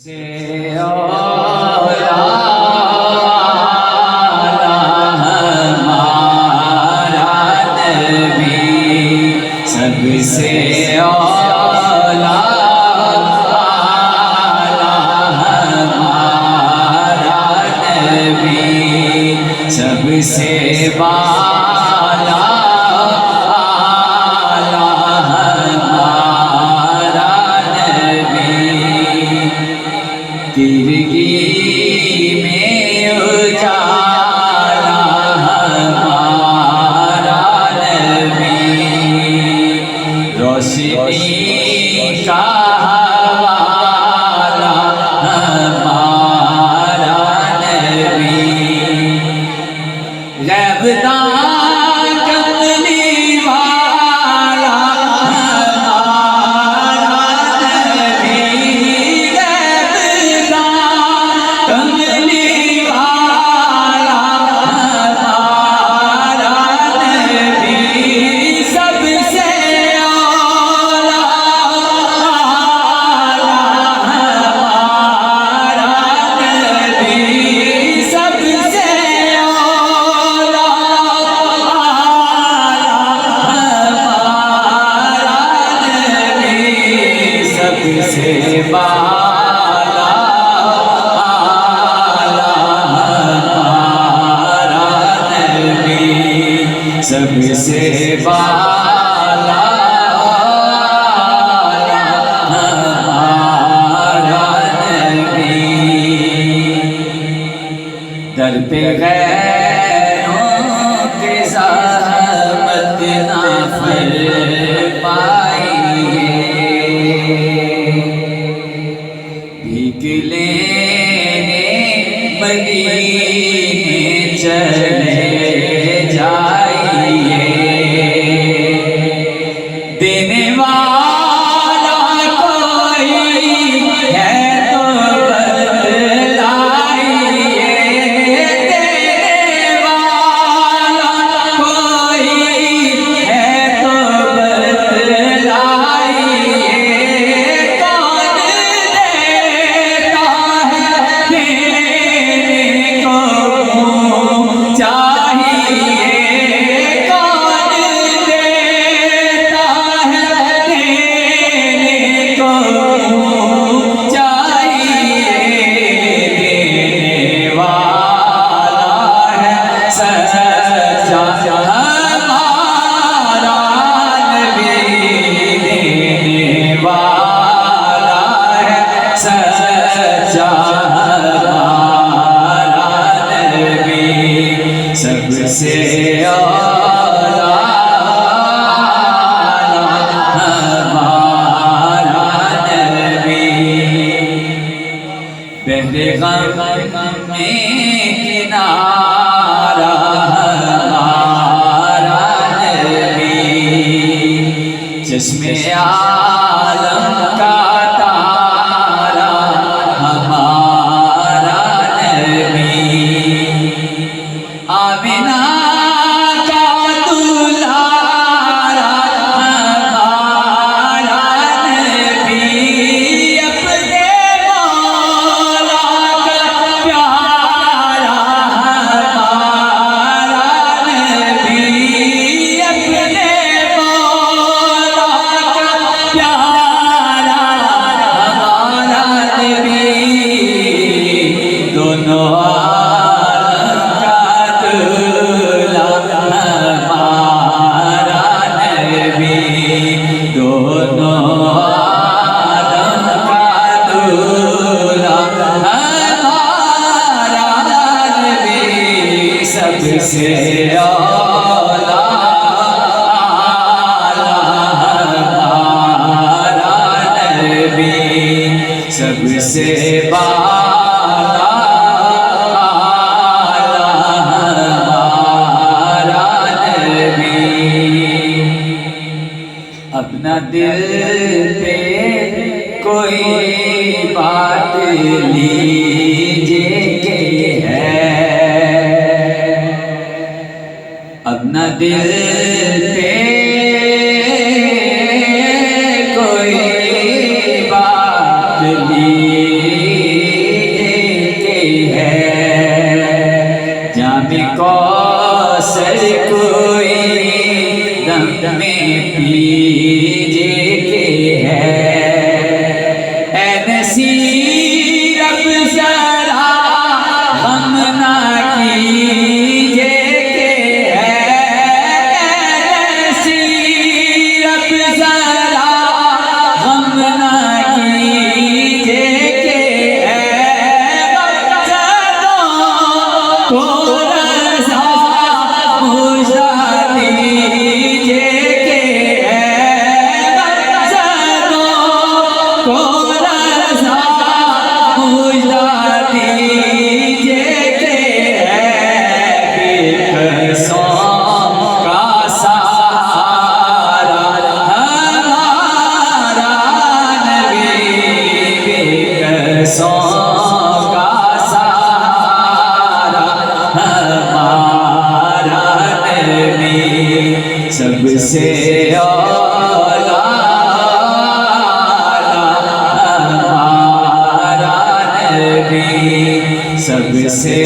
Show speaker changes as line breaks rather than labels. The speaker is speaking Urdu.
سے اولا ہمارا نبی، سب سے اولا ہمارا نبی، سب سے بالا تیرگی میں اجالا ہمارا نبی، روشنی کا حوالہ ہمارا نبی، غیب دان کملی والا ہمارا نبی، غیب دان کملی والا ہمارا نبی، سب سے اولا ہمارا نبی، سب سے سب سے بالا ہمارا نبی، سب سے بالا ہمارا نبی، در پہ غیروں کے زحمت نہ فرمائیے، بھیک لینے مدینے چلے جائیے، دینے والا کوئی ہے تو بتلائیے، دینے والا کوئی ہے تو بتلائیے، کون دیتا ہے دینے کو چاہیے، کون دیتا ہے دینے کو چاہیے، دینے والا ہے سچا ہمارا نبی، دینے والا ہے سچا ہمارا نبی، سب سے اولا ہمارا نبی، بحر غم میں کنارہ ہمارا نبی، چشم عالم کا تارا ہمارا نبی، آمنہ کا دلہارا ہمارا نبی، اپنے مولا کا پیارا ہمارا نبی، اپنے مولا کا پیارا ہمارا نبی، دونوں عالم کا دلہا ہمارا نبی، دونوں عالم کا دلہا ہمارا نبی، سب سے اولا ہمارا نبی، سب سے بالا ہمارا نبی، اپنا دل پہ کوئی بات لیجیے کہ ہے، اپنا دل پہ کوئی بات لیجیے کا سہارا ہمارا نبی سب سے اولا ہمارا نبی سب سے